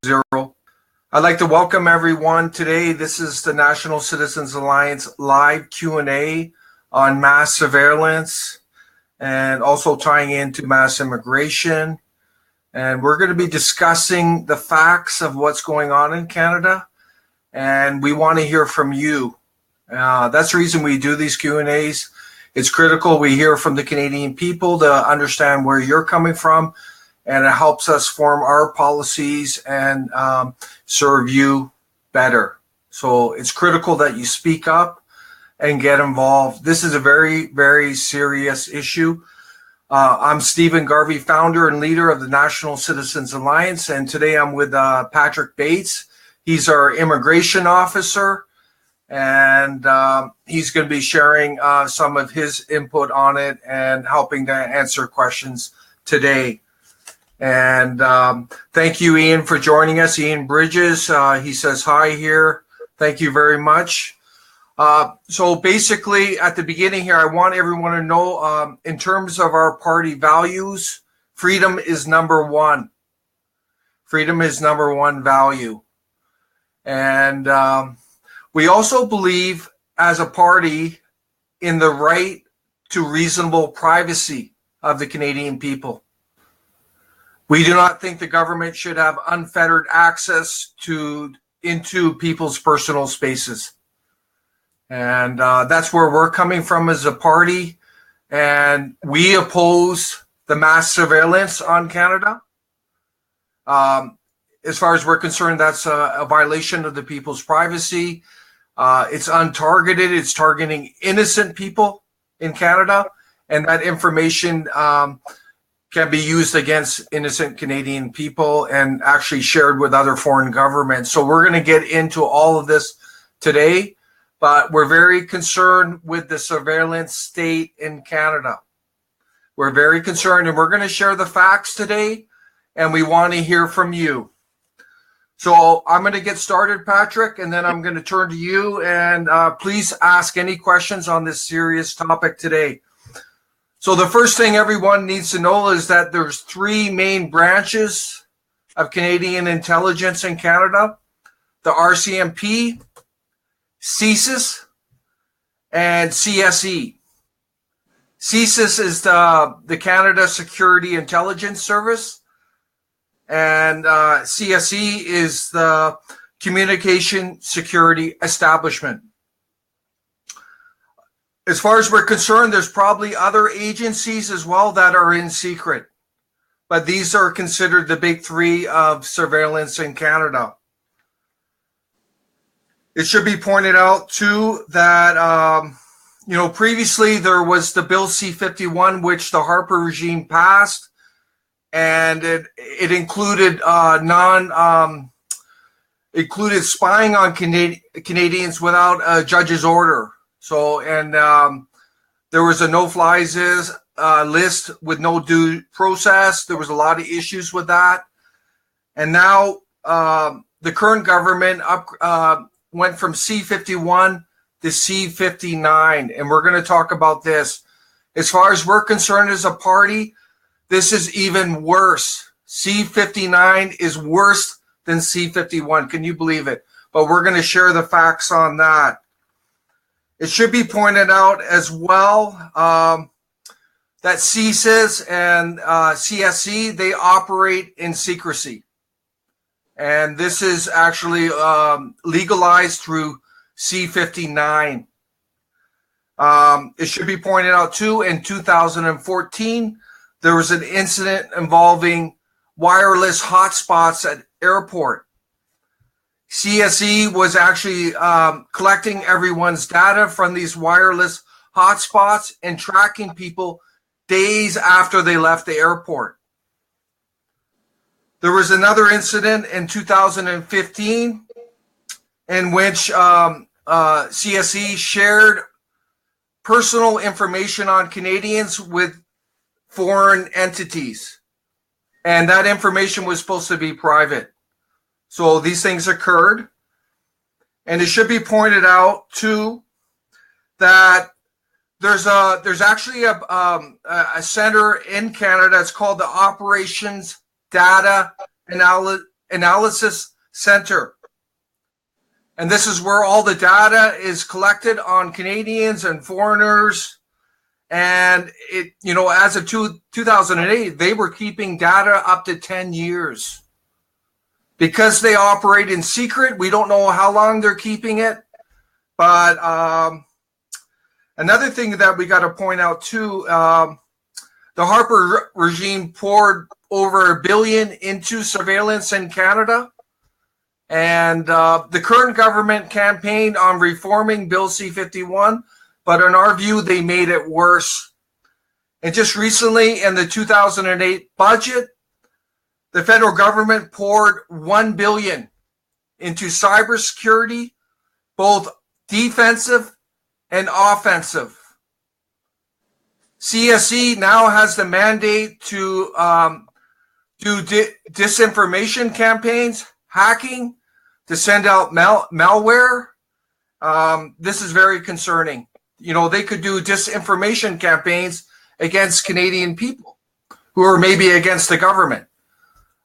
0. I'd like to welcome everyone today. This is the National Citizens Alliance live Q&A on mass surveillance and also tying into mass immigration. And we're going to be discussing the facts of what's going on in Canada. And we want to hear from you. That's the reason we do these Q&As. It's critical we hear from the Canadian people to understand where you're coming from, and it helps us form our policies and serve you better. So it's critical that you speak up and get involved. This is a very, very serious issue. I'm Stephen Garvey, founder and leader of the National Citizens Alliance, and today I'm with Patrick Bates. He's our immigration officer, and he's going to be sharing some of his input on it and helping to answer questions today. And thank you, Ian, for joining us. Ian Bridges, he says hi here. Thank you very much. So basically, at the beginning here, I want everyone to know, in terms of our party values, freedom is number one. Freedom is number one value. And we also believe as a party in the right to reasonable privacy of the Canadian people. We do not think the government should have unfettered access into people's personal spaces. And that's where we're coming from as a party. And we oppose the mass surveillance on Canada. As far as we're concerned, that's a violation of the people's privacy. It's untargeted. It's targeting innocent people in Canada. And that information can be used against innocent Canadian people and actually shared with other foreign governments. So we're going to get into all of this today, but we're very concerned with the surveillance state in Canada. We're very concerned, and we're going to share the facts today, and we want to hear from you. So I'm going to get started, Patrick, and then I'm going to turn to you, and please ask any questions on this serious topic today. So the first thing everyone needs to know is that there's three main branches of Canadian intelligence in Canada: the RCMP, CSIS, and CSE. CSIS is the Canada Security Intelligence Service, and CSE is the Communication Security Establishment. As far as we're concerned, there's probably other agencies as well that are in secret, but these are considered the big three of surveillance in Canada. It should be pointed out too that previously there was the Bill C-51, which the Harper regime passed, and it included included spying on Canadians without a judge's order. So, and there was a no-fly list with no due process. There was a lot of issues with that. And now the current government went from C-51 to C-59, and we're going to talk about this. As far as we're concerned as a party, this is even worse. C-59 is worse than C-51. Can you believe it? But we're going to share the facts on that. It should be pointed out as well that CSIS and CSE, they operate in secrecy. And this is actually legalized through C-59. It should be pointed out too, in 2014, there was an incident involving wireless hotspots at airport. CSE was actually collecting everyone's data from these wireless hotspots and tracking people days after they left the airport. There was another incident in 2015 in which CSE shared personal information on Canadians with foreign entities. And that information was supposed to be private. So these things occurred. And it should be pointed out too that there's actually a center in Canada. It's called the Operations Data Analysis Center. And this is where all the data is collected on Canadians and foreigners. And it, as of 2008, they were keeping data up to 10 years. Because they operate in secret, we don't know how long they're keeping it. But another thing that we got to point out too, the Harper regime poured over $1 billion into surveillance in Canada. And the current government campaigned on reforming Bill C-51, but in our view, they made it worse. And just recently in the 2008 budget, the federal government poured $1 billion into cybersecurity, both defensive and offensive. CSE now has the mandate to do disinformation campaigns, hacking, to send out malware. This is very concerning. They could do disinformation campaigns against Canadian people who are maybe against the government.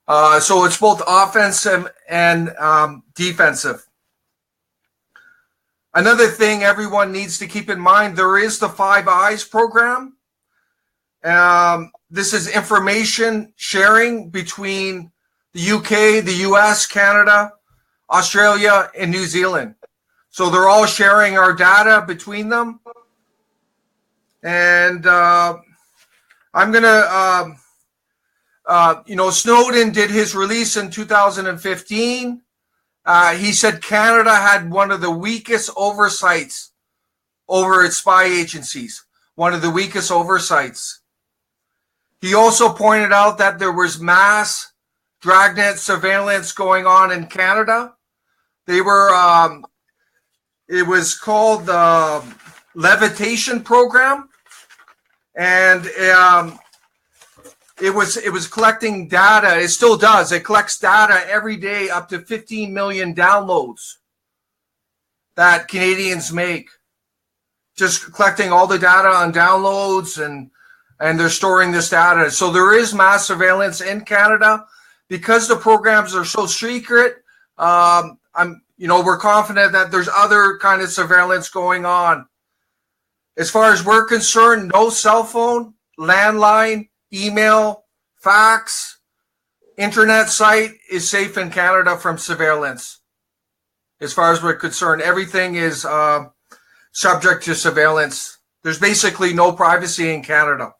So it's both offensive and defensive. Another thing everyone needs to keep in mind, there is the Five Eyes program. This is information sharing between the UK, the US, Canada, Australia, and New Zealand. So they're all sharing our data between them. And I'm going to, Snowden did his release in 2015. He said Canada had one of the weakest oversights over its spy agencies, one of the weakest oversights. He also pointed out that there was mass Dragnet surveillance going on in Canada. They were, it was called the Levitation Program, and it was collecting data. It still does. It collects data every day, up to 15 million downloads that Canadians make. Just collecting all the data on downloads, and they're storing this data. So there is mass surveillance in Canada. Because the programs are so secret, we're confident that there's other kind of surveillance going on. As far as we're concerned, no cell phone, landline, email, fax, internet site is safe in Canada from surveillance. As far as we're concerned, everything is subject to surveillance. There's basically no privacy in Canada.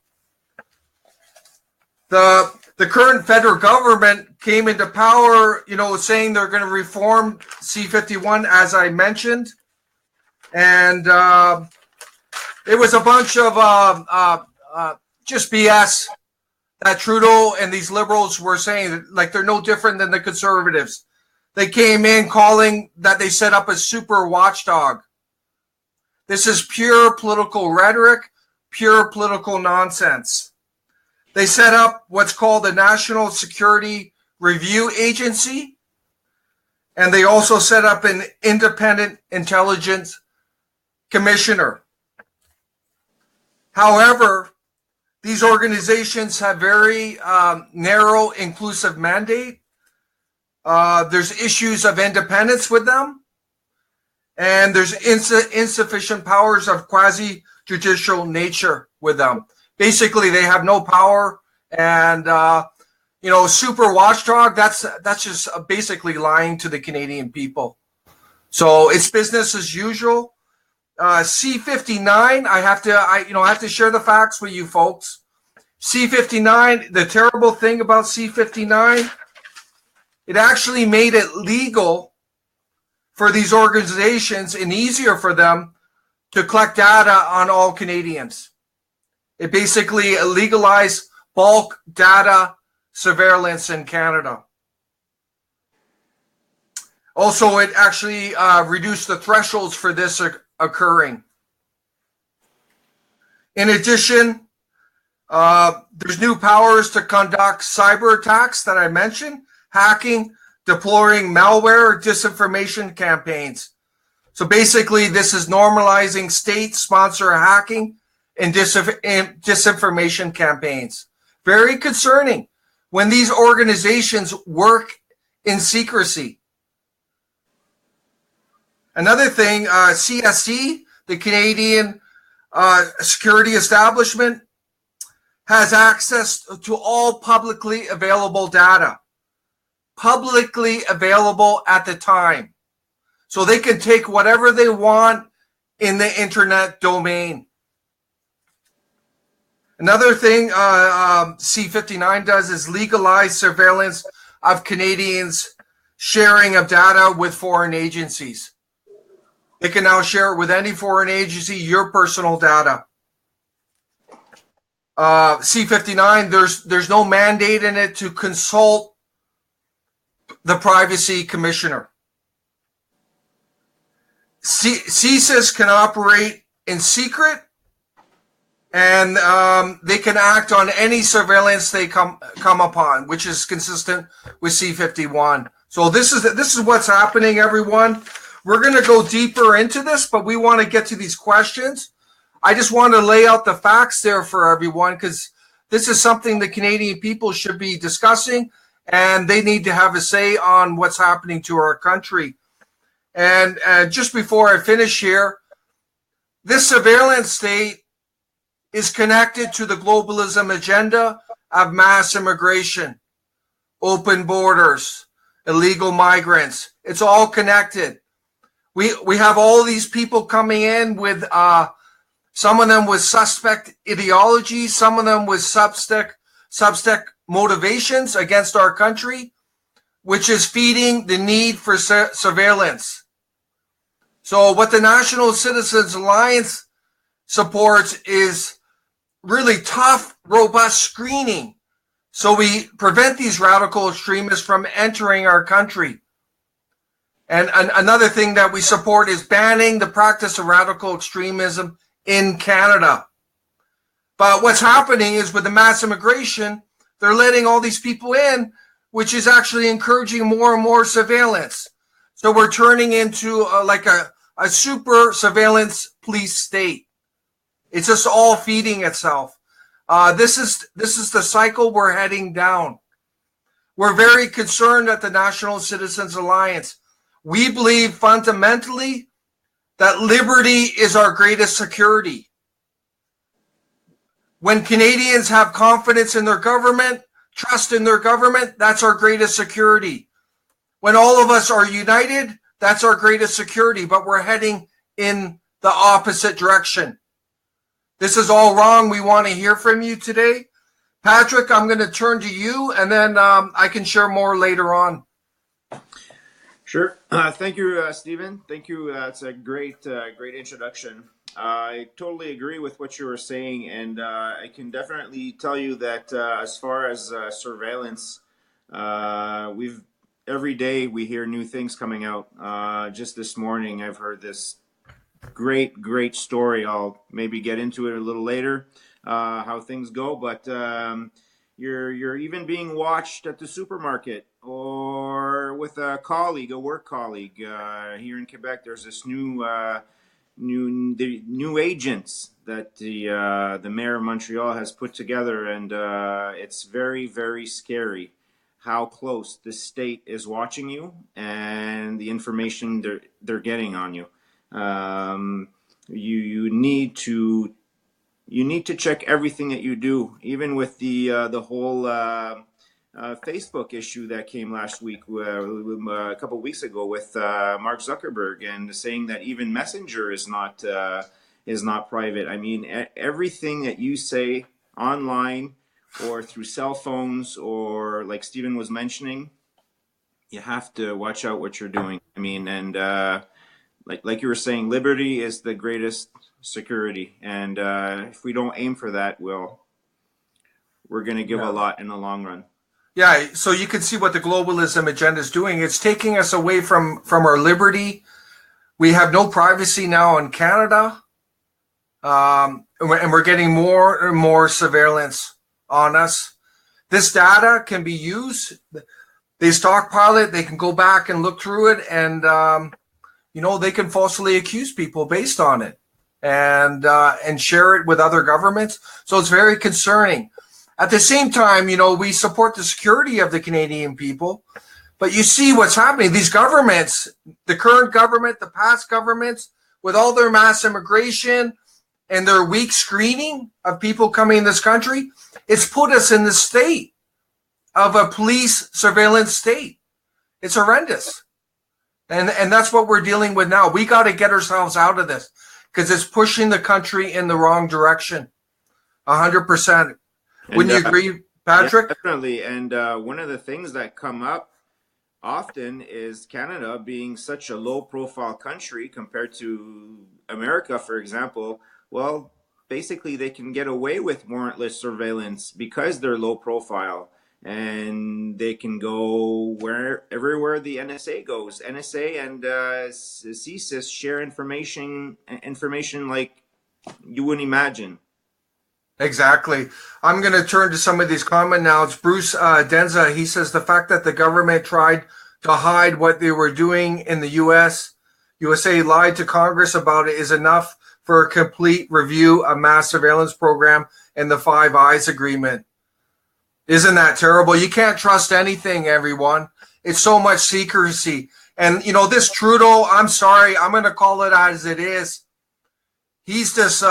The current federal government came into power, saying they're going to reform C-51, as I mentioned. And it was a bunch of just BS that Trudeau and these liberals were saying, like they're no different than the conservatives. They came in calling that they set up a super watchdog. This is pure political rhetoric, pure political nonsense. They set up what's called the National Security Review Agency, and they also set up an independent intelligence commissioner. However, these organizations have very narrow, inclusive mandate. There's issues of independence with them, and there's insufficient powers of quasi-judicial nature with them. Basically, they have no power, and super watchdog. That's just basically lying to the Canadian people. So it's business as usual. C-59. I have to share the facts with you folks. C-59. The terrible thing about C-59, it actually made it legal for these organizations and easier for them to collect data on all Canadians. It basically legalized bulk data surveillance in Canada. Also, it actually reduced the thresholds for this occurring. In addition, there's new powers to conduct cyber attacks that I mentioned, hacking, deploying malware, disinformation campaigns. So basically, this is normalizing state-sponsored hacking and disinformation campaigns. Very concerning. When these organizations work in secrecy. Another thing, CSC, the Canadian security establishment, has access to all publicly available data. Publicly available at the time. So they can take whatever they want in the internet domain. Another thing C-59 does is legalize surveillance of Canadians' sharing of data with foreign agencies. They can now share it with any foreign agency, your personal data. C-59, there's no mandate in it to consult the privacy commissioner. CSIS can operate in secret, and they can act on any surveillance they come upon, which is consistent with C-51. So this is what's happening, everyone. We're going to go deeper into this, but we want to get to these questions. I just want to lay out the facts there for everyone, because this is something the Canadian people should be discussing, and they need to have a say on what's happening to our country. And just before I finish here, this surveillance state is connected to the globalism agenda of mass immigration, open borders, illegal migrants. It's all connected. We have all these people coming in with some of them with suspect ideology, some of them with substack motivations against our country, which is feeding the need for surveillance. So what the National Citizens Alliance supports is really tough, robust screening, so we prevent these radical extremists from entering our country. And another thing that we support is banning the practice of radical extremism in Canada. But what's happening is with the mass immigration, they're letting all these people in, which is actually encouraging more and more surveillance. So we're turning into like a super surveillance police state. It's just all feeding itself. This is the cycle we're heading down. We're very concerned at the National Citizens Alliance. We believe fundamentally that liberty is our greatest security. When Canadians have confidence in their government, trust in their government, that's our greatest security. When all of us are united, that's our greatest security, but we're heading in the opposite direction. This is all wrong. We want to hear from you today. Patrick, I'm going to turn to you, and then I can share more later on. Sure. Thank you, Stephen. Thank you. That's a great introduction. I totally agree with what you were saying, and I can definitely tell you that as far as surveillance, every day we hear new things coming out. Just this morning, I've heard this great story. I'll maybe get into it a little later, how things go, but you're even being watched at the supermarket or with a colleague, a work colleague. Here in Quebec, there's this new agents that the mayor of Montreal has put together, and it's very, very scary how close the state is watching you and the information they're getting on you. You need to check everything that you do, even with the whole Facebook issue that came last week, a couple of weeks ago, with Mark Zuckerberg, and saying that even Messenger is not private. I mean, everything that you say online or through cell phones, or like Stephen was mentioning, you have to watch out what you're doing. I mean, and like you were saying, liberty is the greatest security, and if we don't aim for that, we're going to give a lot in the long run. Yeah, so you can see what the globalism agenda is doing. It's taking us away from our liberty. We have no privacy now in Canada, and we're getting more and more surveillance on us. This data can be used. They stockpile it. They can go back and look through it, and they can falsely accuse people based on it, and share it with other governments. So it's very concerning. At the same time, we support the security of the Canadian people. But you see what's happening. These governments, the current government, the past governments, with all their mass immigration and their weak screening of people coming in this country, it's put us in the state of a police surveillance state. It's horrendous. And that's what we're dealing with now. We got to get ourselves out of this because it's pushing the country in the wrong direction. 100%. Wouldn't you agree, Patrick? Yeah, definitely. And one of the things that come up often is Canada being such a low profile country compared to America, for example. Well, basically they can get away with warrantless surveillance because they're low profile, and they can go everywhere the NSA goes. NSA and CSIS share information like you wouldn't imagine. Exactly. I'm going to turn to some of these comments now. It's Bruce Denza. He says the fact that the government tried to hide what they were doing in the USA lied to Congress about it is enough for a complete review of mass surveillance program and the Five Eyes Agreement. Isn't that terrible? You can't trust anything, everyone. It's so much secrecy. And, this Trudeau, I'm sorry, I'm going to call it as it is. He's just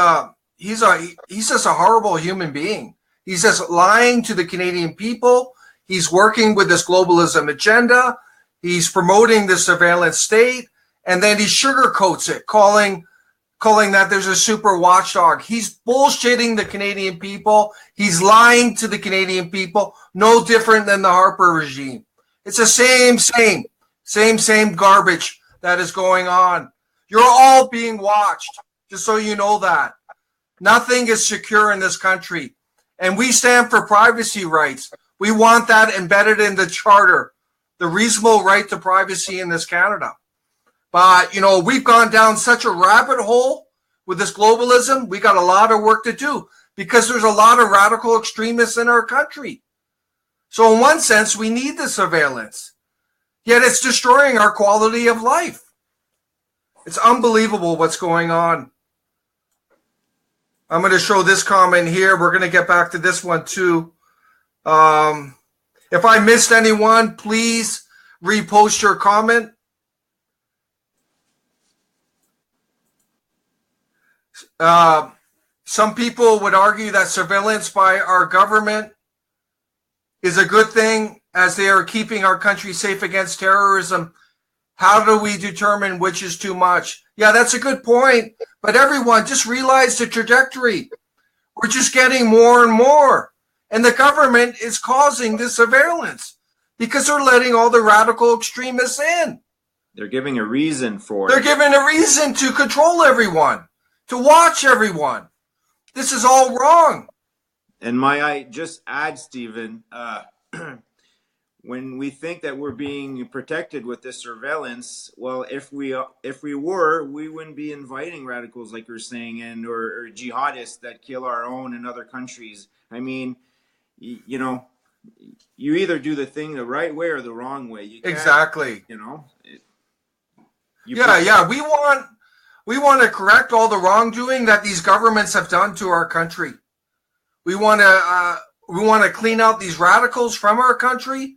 he's just a horrible human being. He's just lying to the Canadian people. He's working with this globalism agenda. He's promoting the surveillance state, and then he sugarcoats it, calling that there's a super watchdog. He's bullshitting the Canadian people. He's lying to the Canadian people, no different than the Harper regime. It's the same garbage that is going on. You're all being watched, just so you know that. Nothing is secure in this country. And we stand for privacy rights. We want that embedded in the charter, the reasonable right to privacy in this Canada. But, we've gone down such a rabbit hole with this globalism. We got a lot of work to do because there's a lot of radical extremists in our country. So in one sense, we need the surveillance. Yet it's destroying our quality of life. It's unbelievable what's going on. I'm going to show this comment here. We're going to get back to this one too. If I missed anyone, please repost your comment. Some people would argue that surveillance by our government is a good thing as they are keeping our country safe against terrorism. How do we determine which is too much? Yeah, that's a good point. But everyone, just realize the trajectory. We're just getting more and more. And the government is causing this surveillance because they're letting all the radical extremists in. They're giving a reason for it. They're giving a reason to control everyone, to watch everyone. This is all wrong. And I just add, Stephen, when we think that we're being protected with this surveillance, well, if we were, we wouldn't be inviting radicals like you're saying, or jihadists that kill our own in other countries. I mean, you either do the thing the right way or the wrong way. Exactly. We want to correct all the wrongdoing that these governments have done to our country. We want to clean out these radicals from our country.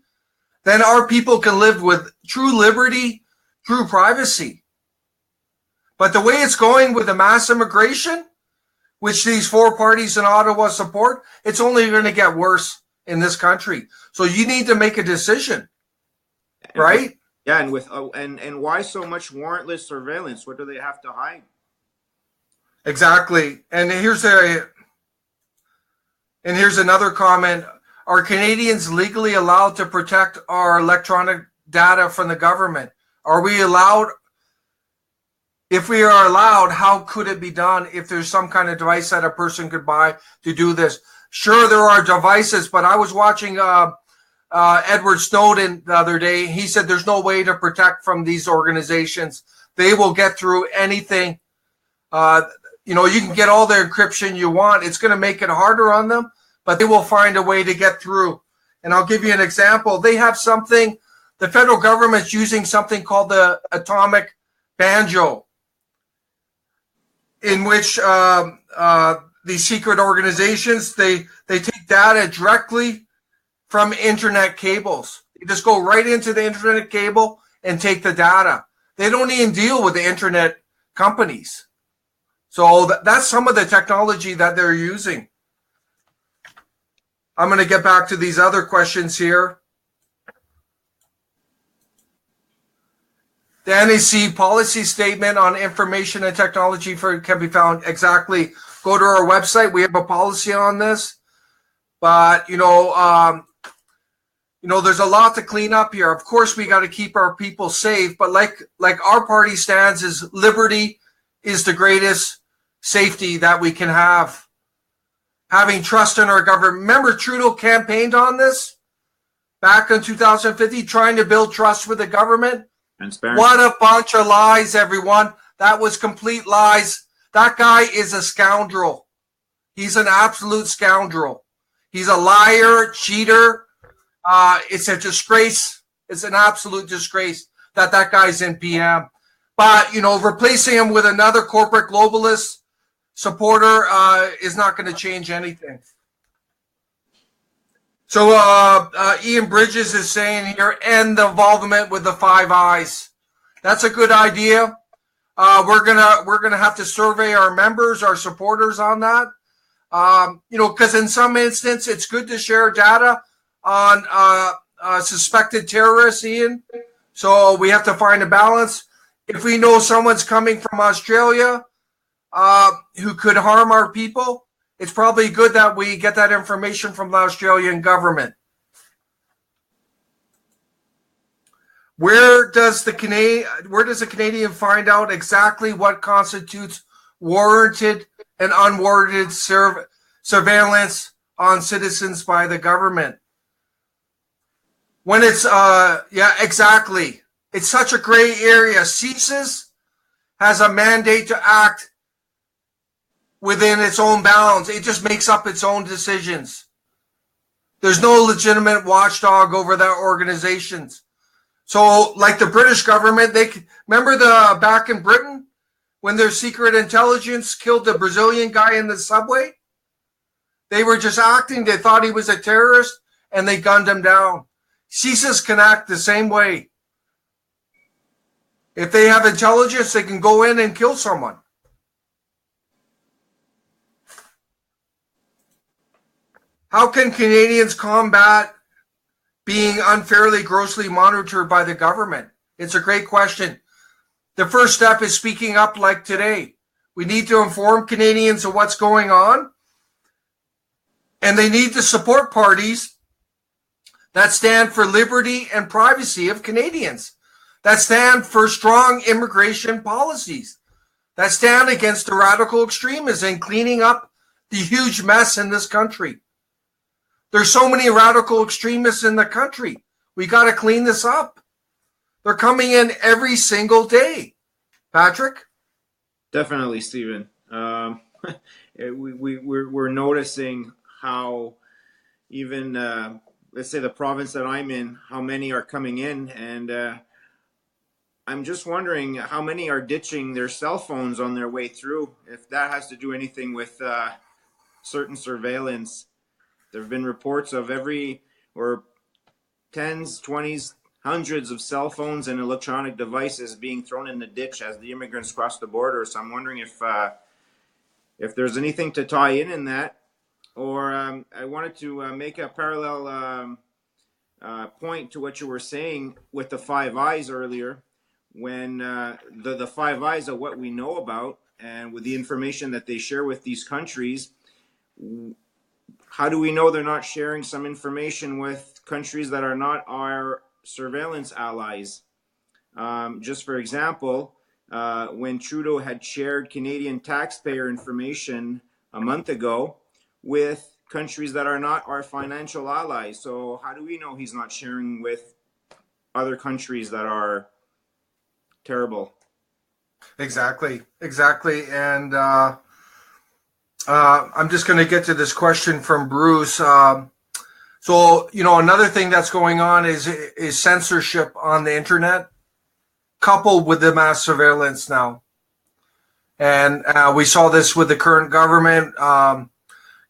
Then our people can live with true liberty, true privacy. But the way it's going with the mass immigration, which these four parties in Ottawa support, it's only going to get worse in this country. So you need to make a decision, right? Yeah, and why so much warrantless surveillance? What do they have to hide? Exactly. And here's another comment. Are Canadians legally allowed to protect our electronic data from the government? Are we allowed? If we are allowed, how could it be done if there's some kind of device that a person could buy to do this? Sure, there are devices, but I was watching Edward Snowden the other day. He said there's no way to protect from these organizations. They will get through anything. You can get all the encryption you want. It's going to make it harder on them, but they will find a way to get through. And I'll give you an example. They have something, the federal government's using something called the atomic banjo, in which these secret organizations, they take data directly from internet cables. You just go right into the internet cable and take the data. They don't even deal with the internet companies. So that's some of the technology that they're using. I'm going to get back to these other questions here. The NEC policy statement on information and technology can be found exactly. Go to our website. We have a policy on this, but there's a lot to clean up here. Of course, we got to keep our people safe, but like our party stands is liberty is the greatest safety that we can have. Having trust in our government. Remember, Trudeau campaigned on this back in 2015, trying to build trust with the government. What a bunch of lies, everyone. That was complete lies. That guy is a scoundrel. He's an absolute scoundrel. He's a liar, cheater. It's a disgrace. It's an absolute disgrace that guy's in PM. But, replacing him with another corporate globalist supporter is not going to change anything. So Ian Bridges is saying here, end the involvement with the Five Eyes. That's a good idea. We're gonna have to survey our members, our supporters on that. Because in some instance, it's good to share data on suspected terrorists, Ian. So we have to find a balance. If we know someone's coming from Australia who could harm our people, it's probably good that we get that information from the Australian government. Where does the Canadian find out exactly what constitutes warranted and unwarranted surveillance on citizens by the government? When it's exactly. It's such a gray area. CSIS has a mandate to act within its own bounds. It just makes up its own decisions. There's no legitimate watchdog over their organizations. So, like the British government, remember back in Britain when their secret intelligence killed the Brazilian guy in the subway? They were just acting. They thought he was a terrorist, and they gunned him down. CSIS can act the same way. If they have intelligence, they can go in and kill someone. How can Canadians combat being unfairly, grossly monitored by the government? It's a great question. The first step is speaking up like today. We need to inform Canadians of what's going on, and they need to support parties that stand for liberty and privacy of Canadians, that stand for strong immigration policies, that stand against the radical extremists and cleaning up the huge mess in this country. There's so many radical extremists in the country. We got to clean this up. They're coming in every single day. Patrick? Definitely, Stephen. We're noticing how even, let's say the province that I'm in, how many are coming in. And I'm just wondering how many are ditching their cell phones on their way through, if that has to do anything with certain surveillance. There have been reports of tens, 20s, hundreds of cell phones and electronic devices being thrown in the ditch as the immigrants cross the border. So I'm wondering if there's anything to tie in that. Or I wanted to make a parallel point to what you were saying with the Five Eyes earlier, when the Five Eyes are what we know about, and with the information that they share with these countries. How do we know they're not sharing some information with countries that are not our surveillance allies? Just for example, when Trudeau had shared Canadian taxpayer information a month ago with countries that are not our financial allies. So how do we know he's not sharing with other countries that are terrible? Exactly. And I'm just going to get to this question from Bruce. So, another thing that's going on is censorship on the internet, coupled with the mass surveillance now. And we saw this with the current government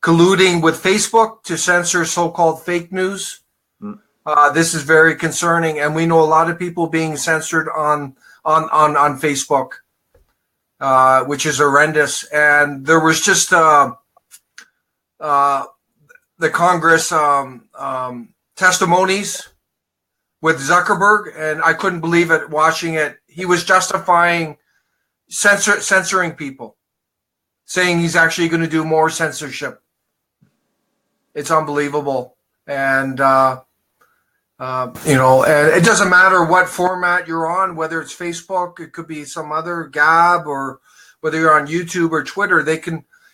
colluding with Facebook to censor so-called fake news. This is very concerning, and we know a lot of people being censored on Facebook, which is horrendous. And there was just the Congress testimonies with Zuckerberg, and I couldn't believe it watching it. He was justifying censoring people, saying he's actually going to do more censorship. It's unbelievable. And and it doesn't matter what format you're on, whether it's Facebook, it could be some other Gab, or whether you're on YouTube or Twitter,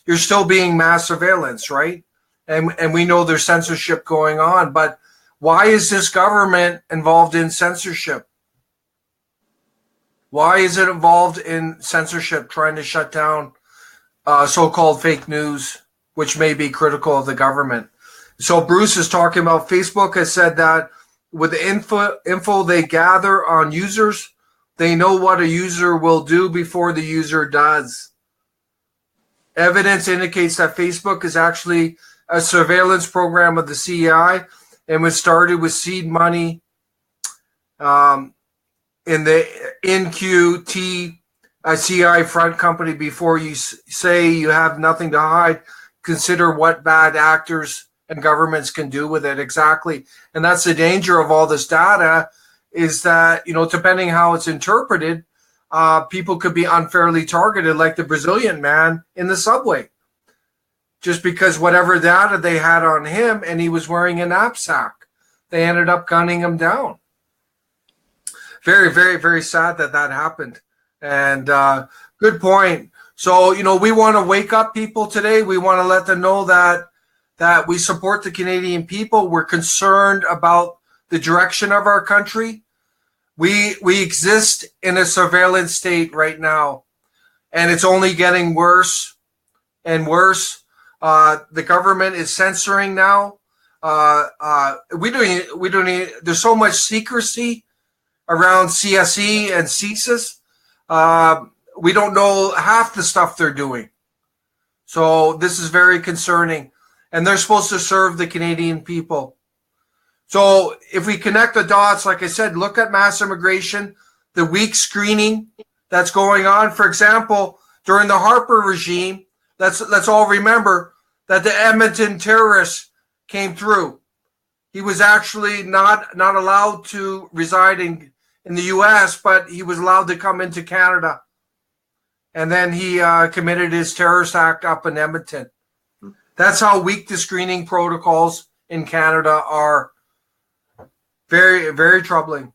you're still being mass surveillance, right? And we know there's censorship going on, but why is this government involved in censorship? Why is it involved in censorship, trying to shut down so-called fake news, which may be critical of the government? So Bruce is talking about Facebook has said that with the info they gather on users, they know what a user will do before the user does. Evidence indicates that Facebook is actually a surveillance program of the CIA and was started with seed money in the NQT CI front company. Before you say you have nothing to hide, consider what bad actors and governments can do with it. Exactly. And that's the danger of all this data, is that, depending how it's interpreted, people could be unfairly targeted, like the Brazilian man in the subway, just because whatever data they had on him, and he was wearing a knapsack, they ended up gunning him down. Very, very, very sad that happened. And good point. So, we want to wake up people today. We want to let them know that we support the Canadian people. We're concerned about the direction of our country. We exist in a surveillance state right now, and it's only getting worse and worse. The government is censoring now. There's so much secrecy around CSE and CSIS. We don't know half the stuff they're doing. So this is very concerning. And they're supposed to serve the Canadian people. So if we connect the dots, like I said, look at mass immigration, the weak screening that's going on. For example, during the Harper regime, let's all remember that the Edmonton terrorist came through. He was actually not allowed to reside in the U.S., but he was allowed to come into Canada. And then he committed his terrorist act up in Edmonton. That's how weak the screening protocols in Canada are. Very, very troubling.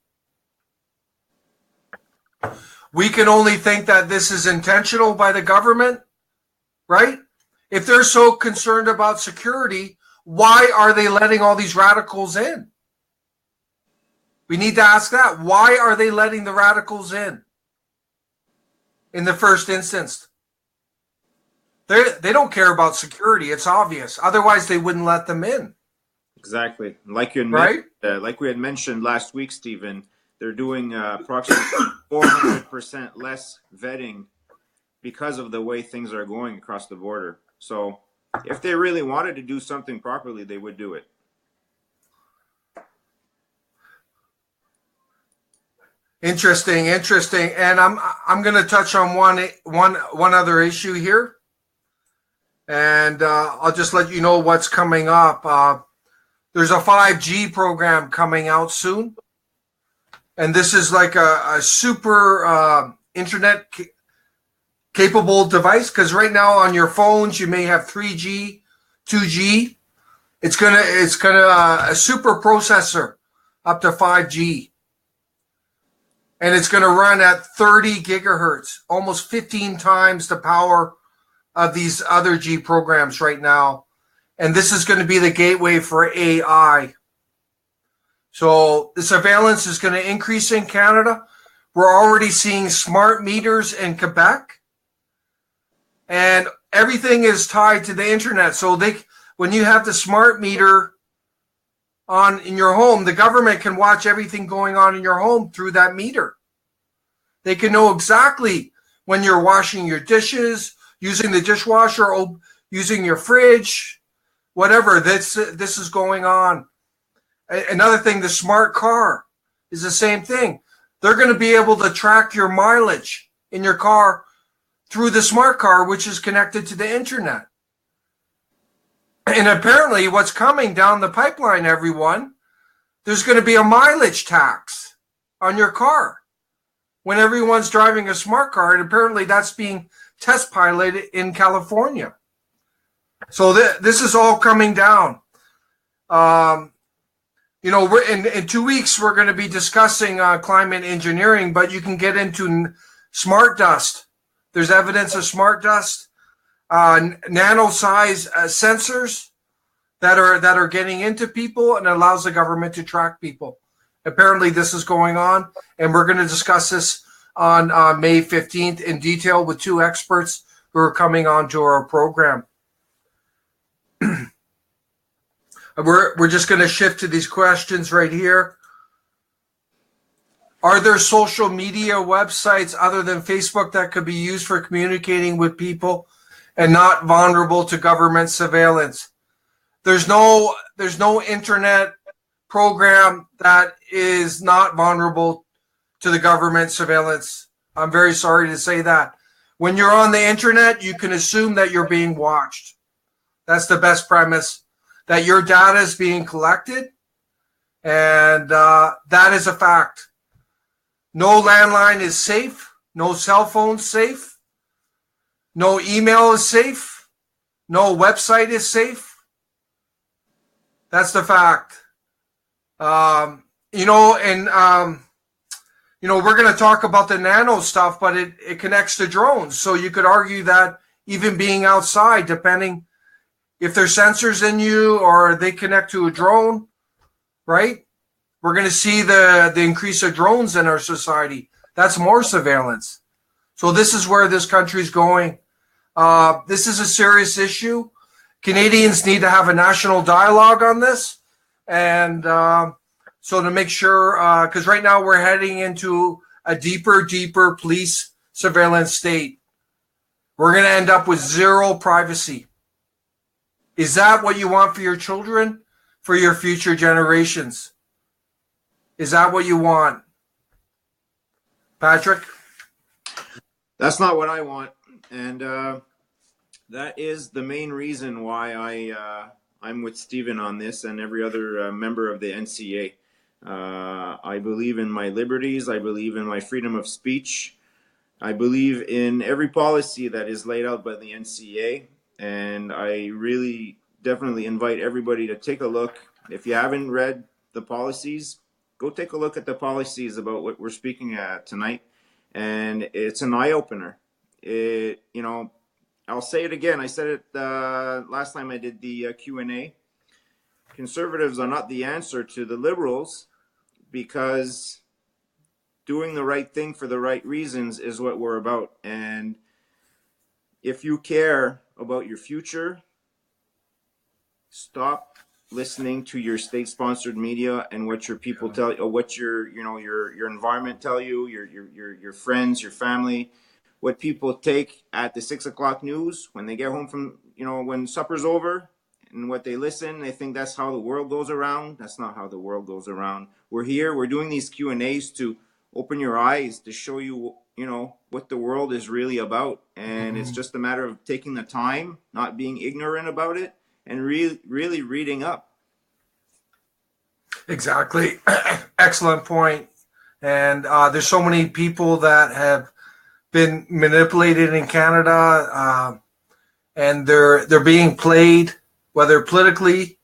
We can only think that this is intentional by the government, right? If they're so concerned about security, why are they letting all these radicals in? We need to ask that. Why are they letting the radicals in the first instance? They don't care about security. It's obvious. Otherwise, they wouldn't let them in. Exactly. Like you had right? Like we had mentioned last week, Stephen, they're doing approximately 400% less vetting because of the way things are going across the border. So if they really wanted to do something properly, they would do it. Interesting. And I'm going to touch on one other issue here. And I'll just let you know what's coming up. There's a 5G program coming out soon. And this is like a super internet capable device, because right now on your phones you may have 3G, 2G. It's gonna a super processor up to 5G. And it's going to run at 30 gigahertz, almost 15 times the power of these other G programs right now. And this is going to be the gateway for AI. So the surveillance is going to increase in Canada. We're already seeing smart meters in Quebec. And everything is tied to the internet. So when you have the smart meter in your home, the government can watch everything going on in your home through that meter. They can know exactly when you're washing your dishes, using the dishwasher, or using your fridge, whatever. This is going on. Another thing, the smart car is the same thing. They're going to be able to track your mileage in your car through the smart car, which is connected to the internet. And apparently what's coming down the pipeline, everyone, there's going to be a mileage tax on your car when everyone's driving a smart car. And apparently that's being test piloted in California. So this is all coming down. We're in 2 weeks, we're going to be discussing climate engineering, but you can get into smart dust. There's evidence of smart dust, nano-size sensors that are getting into people and allows the government to track people. Apparently, this is going on, and we're going to discuss this on May 15th in detail with 2 experts who are coming onto our program. We're just going to shift to these questions right here. Are there social media websites other than Facebook that could be used for communicating with people and not vulnerable to government surveillance? There's no internet program that is not vulnerable to the government surveillance. I'm very sorry to say that. When you're on the internet, you can assume that you're being watched. That's the best premise, that your data is being collected, and that is a fact. No landline is safe. No cell phone is safe. No email is safe. No website is safe. That's the fact. We're going to talk about the nano stuff, but it connects to drones. So you could argue that even being outside, depending if there's sensors in you or they connect to a drone, right? We're going to see the increase of drones in our society. That's more surveillance. So this is where this country's going. This is a serious issue. Canadians need to have a national dialogue on this. And so to make sure, because right now we're heading into a deeper police surveillance state. We're going to end up with zero privacy. Is that what you want for your children, for your future generations? Is that what you want? Patrick? That's not what I want. And that is the main reason why I'm with Stephen on this and every other member of the NCA. I believe in my liberties. I believe in my freedom of speech. I believe in every policy that is laid out by the NCA. And I really definitely invite everybody to take a look. If you haven't read the policies, go take a look at the policies about what we're speaking at tonight. And it's an eye-opener. I'll say it again. I said it last time I did the Q&A. Conservatives are not the answer to the liberals, because doing the right thing for the right reasons is what we're about. And if you care about your future, stop listening to your state-sponsored media and what your people tell you, or what your environment tell you, your friends, your family, what people take at the 6 o'clock news when they get home from, when supper's over, and what they listen. They think that's how the world goes around. That's not how the world goes around. We're here. We're doing these Q&As to open your eyes, to show you, what the world is really about. And it's just a matter of taking the time, not being ignorant about it, and really reading up. Exactly. Excellent point. And there's so many people that have been manipulated in Canada, and they're being played, whether politically,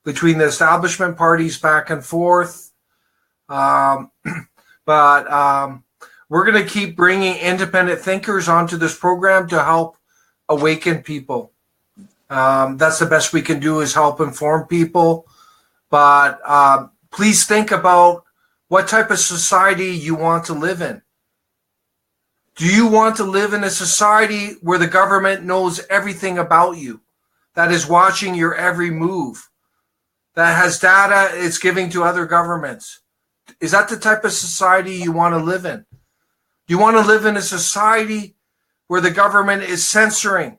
between the establishment parties back and forth. But we're going to keep bringing independent thinkers onto this program to help awaken people. That's the best we can do, is help inform people. But please think about what type of society you want to live in. Do you want to live in a society where the government knows everything about you, that is watching your every move, that has data it's giving to other governments? Is that the type of society you want to live in? Do you want to live in a society where the government is censoring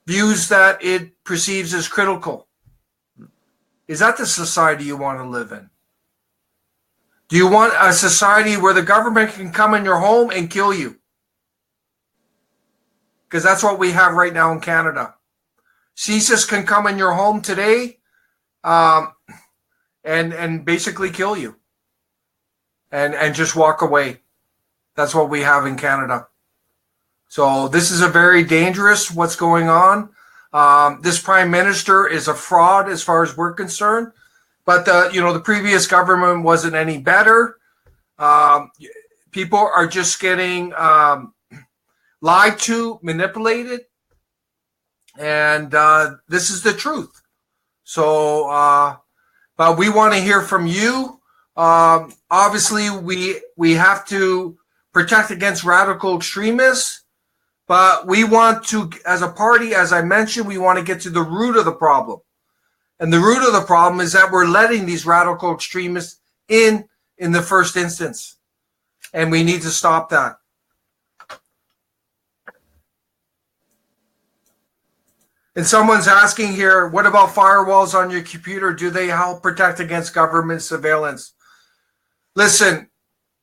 views that it perceives as critical? Is that the society you want to live in? Do you want a society where the government can come in your home and kill you? Because that's what we have right now in Canada. CSIS can come in your home today and basically kill you and just walk away. That's what we have in Canada. So this is a very dangerous what's going on. This prime minister is a fraud as far as we're concerned. But the previous government wasn't any better. People are just getting lied to, manipulated, and this is the truth. So, but we want to hear from you. Obviously, we have to protect against radical extremists, but we want to, as a party, as I mentioned, we want to get to the root of the problem. And the root of the problem is that we're letting these radical extremists in the first instance. And we need to stop that. And someone's asking here, what about firewalls on your computer? Do they help protect against government surveillance? Listen,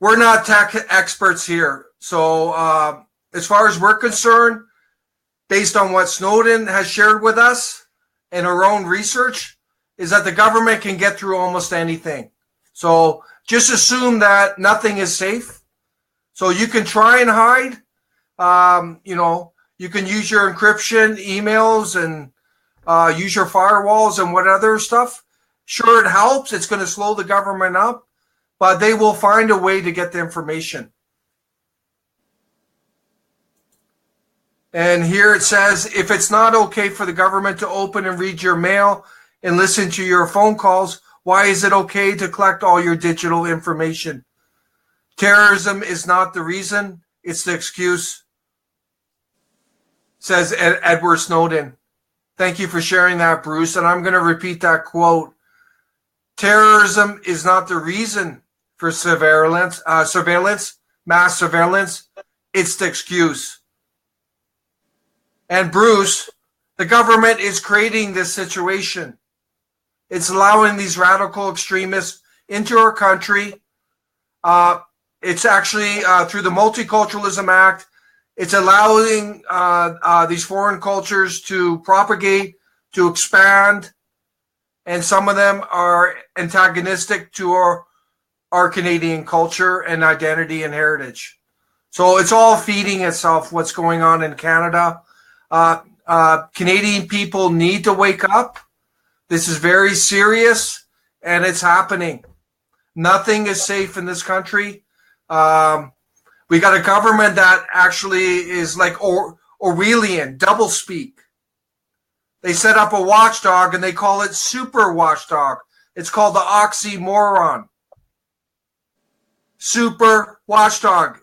we're not tech experts here. So as far as we're concerned, based on what Snowden has shared with us, and our own research, is that the government can get through almost anything. So just assume that nothing is safe. So you can try and hide. You can use your encryption emails and use your firewalls and what other stuff. Sure, it helps. It's going to slow the government up, but they will find a way to get the information. And here it says, if it's not okay for the government to open and read your mail and listen to your phone calls, why is it okay to collect all your digital information? Terrorism is not the reason, it's the excuse, says Edward Snowden. Thank you for sharing that, Bruce. And I'm going to repeat that quote. Terrorism is not the reason for surveillance, mass surveillance. It's the excuse. And Bruce, the government is creating this situation. It's allowing these radical extremists into our country. It's actually through the Multiculturalism Act. It's allowing these foreign cultures to propagate, to expand, and some of them are antagonistic to our Canadian culture and identity and heritage. So it's all feeding itself, what's going on in Canada. Canadian people need to wake up. This is very serious, and it's happening. Nothing is safe in this country. We got a government that actually is like Orwellian, doublespeak. They set up a watchdog, and they call it super watchdog. It's called the oxymoron. Super watchdog.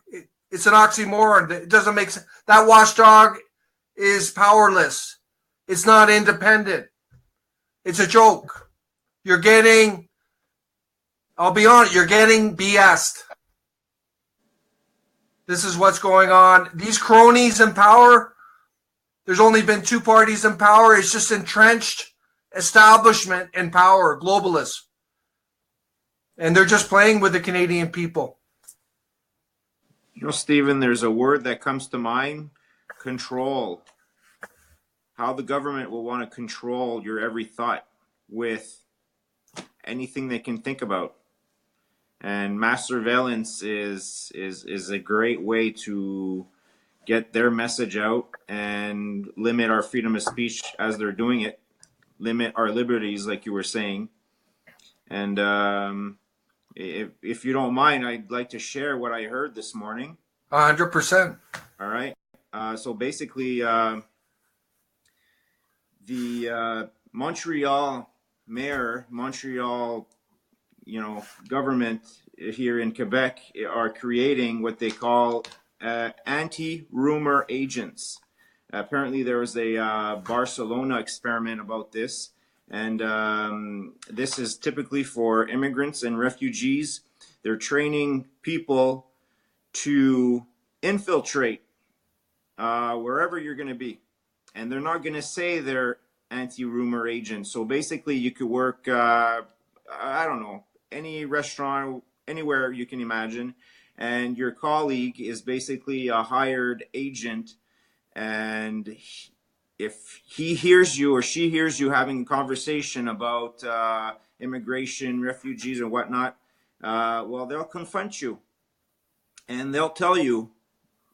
It's an oxymoron. It doesn't make sense. That watchdog is powerless. It's not independent. It's a joke. I'll be honest, you're getting BS'd. This is what's going on. These cronies in power, there's only been two parties in power. It's just entrenched establishment in power, globalists. And they're just playing with the Canadian people. Stephen, there's a word that comes to mind, control. How the government will want to control your every thought with anything they can think about. And mass surveillance is a great way to get their message out and limit our freedom of speech as they're doing it, limit our liberties, like you were saying. And if you don't mind, I'd like to share what I heard this morning. 100%. All right. So basically, the Montreal mayor, government here in Quebec are creating what they call anti-rumor agents. Apparently, there was a Barcelona experiment about this, and this is typically for immigrants and refugees. They're training people to infiltrate wherever you're going to be, and they're not going to say they're Antirumor Agents. So basically, you could work, I don't know, any restaurant, anywhere you can imagine, and your colleague is basically a hired agent, and if he hears you or she hears you having a conversation about immigration, refugees, and whatnot, well, they'll confront you and they'll tell you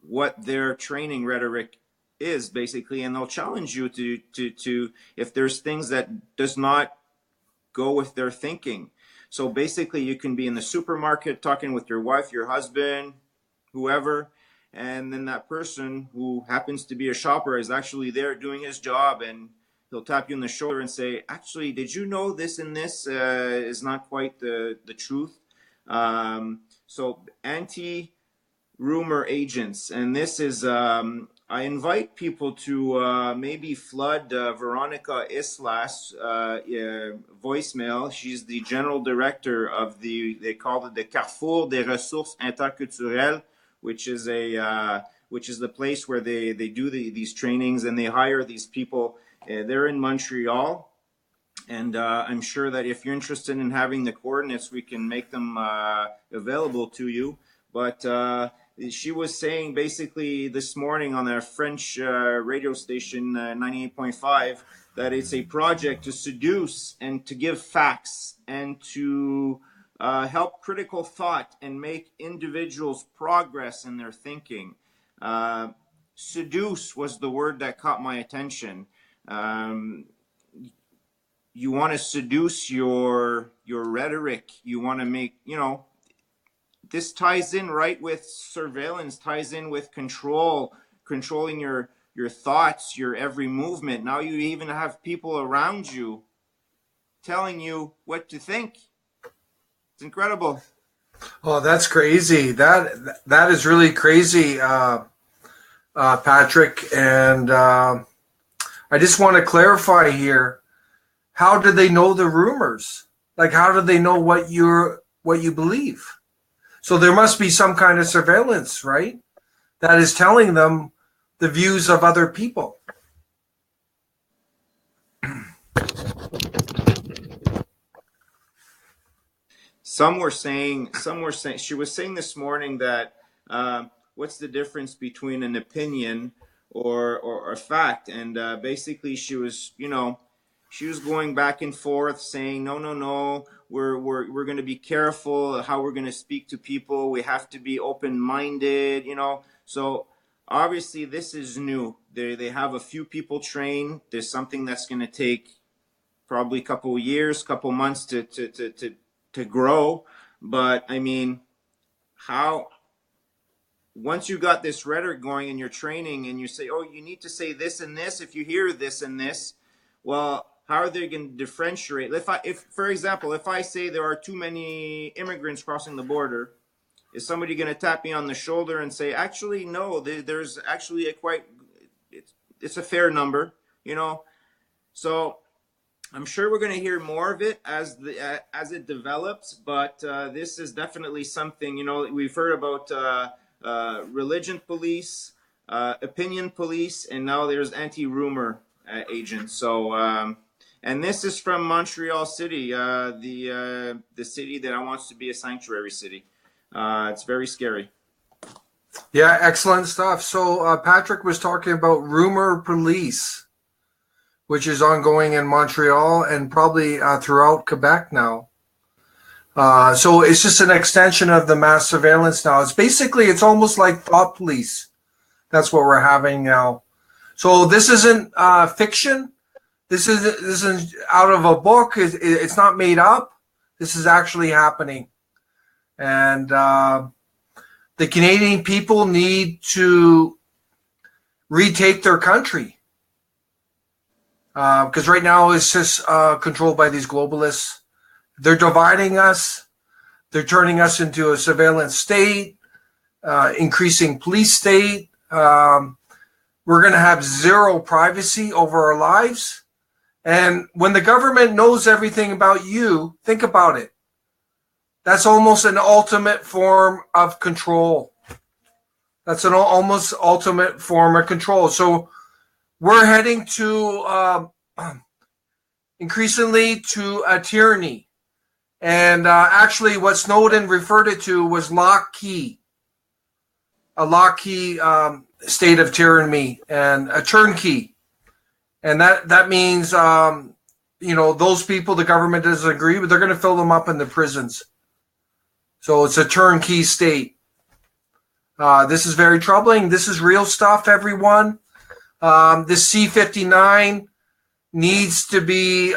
what their training rhetoric is basically, and they'll challenge you to if there's things that does not go with their thinking. So basically, you can be in the supermarket talking with your wife, your husband, whoever, and then that person who happens to be a shopper is actually there doing his job, and he'll tap you on the shoulder and say, actually, did you know this and this is not quite the truth? So anti-rumor agents, and this is, I invite people to maybe flood Veronica Islas voicemail. She's the general director of they call it the Carrefour des Ressources Interculturelles, which is the place where they do these trainings and they hire these people. They're in Montreal, and I'm sure that if you're interested in having the coordinates, we can make them available to you. But she was saying basically this morning on their French radio station 98.5 that it's a project to seduce and to give facts and to help critical thought and make individuals progress in their thinking. Seduce was the word that caught my attention. You want to seduce your rhetoric. You want to make, this ties in right with surveillance, ties in with controlling your thoughts, your every movement. Now you even have people around you telling you what to think. It's incredible. Oh, that's crazy. That is really crazy, Patrick. And I just want to clarify here. How do they know the rumors? Like, how do they know what you believe? So there must be some kind of surveillance, right? That is telling them the views of other people. Some were saying, she was saying this morning that what's the difference between an opinion or a fact? And basically she was going back and forth saying, no, we're going to be careful how we're going to speak to people. We have to be open-minded, So obviously this is new. They have a few people trained. There's something that's going to take probably a couple of years, couple months to grow. But I mean, once you got this rhetoric going in your training and you say, oh, you need to say this and this if you hear this and this, well, how are they going to differentiate? If for example, if I say there are too many immigrants crossing the border, is somebody going to tap me on the shoulder and say, actually, no, there's actually it's a fair number, So I'm sure we're going to hear more of it as it develops, but this is definitely something, we've heard about religion police, opinion police, and now there's anti-rumor agents. So, and this is from Montreal City, the city that wants to be a sanctuary city. It's very scary. Yeah, excellent stuff. So Patrick was talking about rumor police, which is ongoing in Montreal and probably throughout Quebec now. So it's just an extension of the mass surveillance now. It's almost like thought police. That's what we're having now. So this isn't fiction. This isn't out of a book. It's not made up. This is actually happening. And the Canadian people need to retake their country. Because right now it's just controlled by these globalists. They're dividing us. They're turning us into a surveillance state, increasing police state. We're going to have zero privacy over our lives. And when the government knows everything about you, think about it. That's almost an ultimate form of control. That's an almost ultimate form of control. So we're heading to increasingly to a tyranny. And actually, what Snowden referred it to was lock key, a lock key state of tyranny and a turnkey. And that means, those people the government doesn't agree with, they're going to fill them up in the prisons. So it's a turnkey state. This is very troubling. This is real stuff, everyone. This C-59 needs to be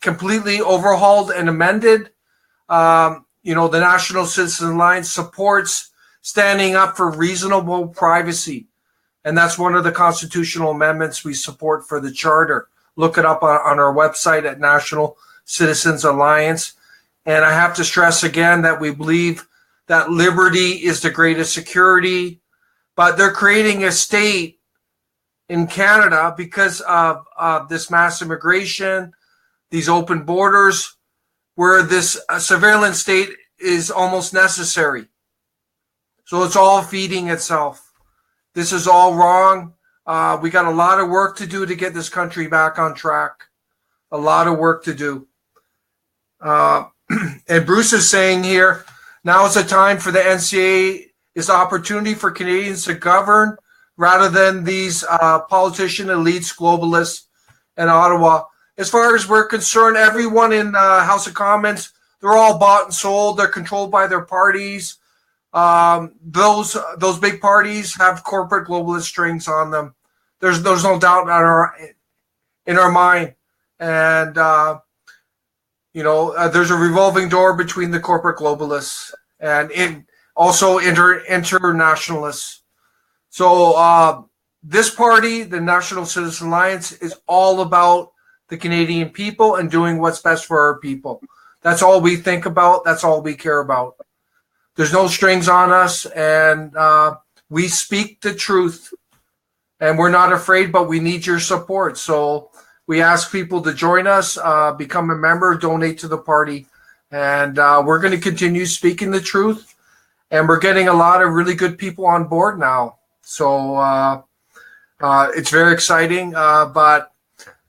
completely overhauled and amended. The National Citizen Alliance supports standing up for reasonable privacy. And that's one of the constitutional amendments we support for the Charter. Look it up on our website at National Citizens Alliance. And I have to stress again that we believe that liberty is the greatest security, but they're creating a state in Canada because of this mass immigration, these open borders, where this surveillance state is almost necessary. So it's all feeding itself. This is all wrong. We got a lot of work to do to get this country back on track. A lot of work to do. And Bruce is saying here, now is the time for the NCA, is the opportunity for Canadians to govern rather than these politician elites, globalists in Ottawa. As far as we're concerned, everyone in House of Commons, they're all bought and sold. They're controlled by their parties. Those big parties have corporate globalist strings on them. There's no doubt in our mind. And there's a revolving door between the corporate globalists and also internationalists. So this party, the National Citizen Alliance, is all about the Canadian people and doing what's best for our people. That's all we think about. That's all we care about. There's no strings on us, and we speak the truth, and we're not afraid, but we need your support. So we ask people to join us, become a member, donate to the party, and we're going to continue speaking the truth, and we're getting a lot of really good people on board now. So it's very exciting, but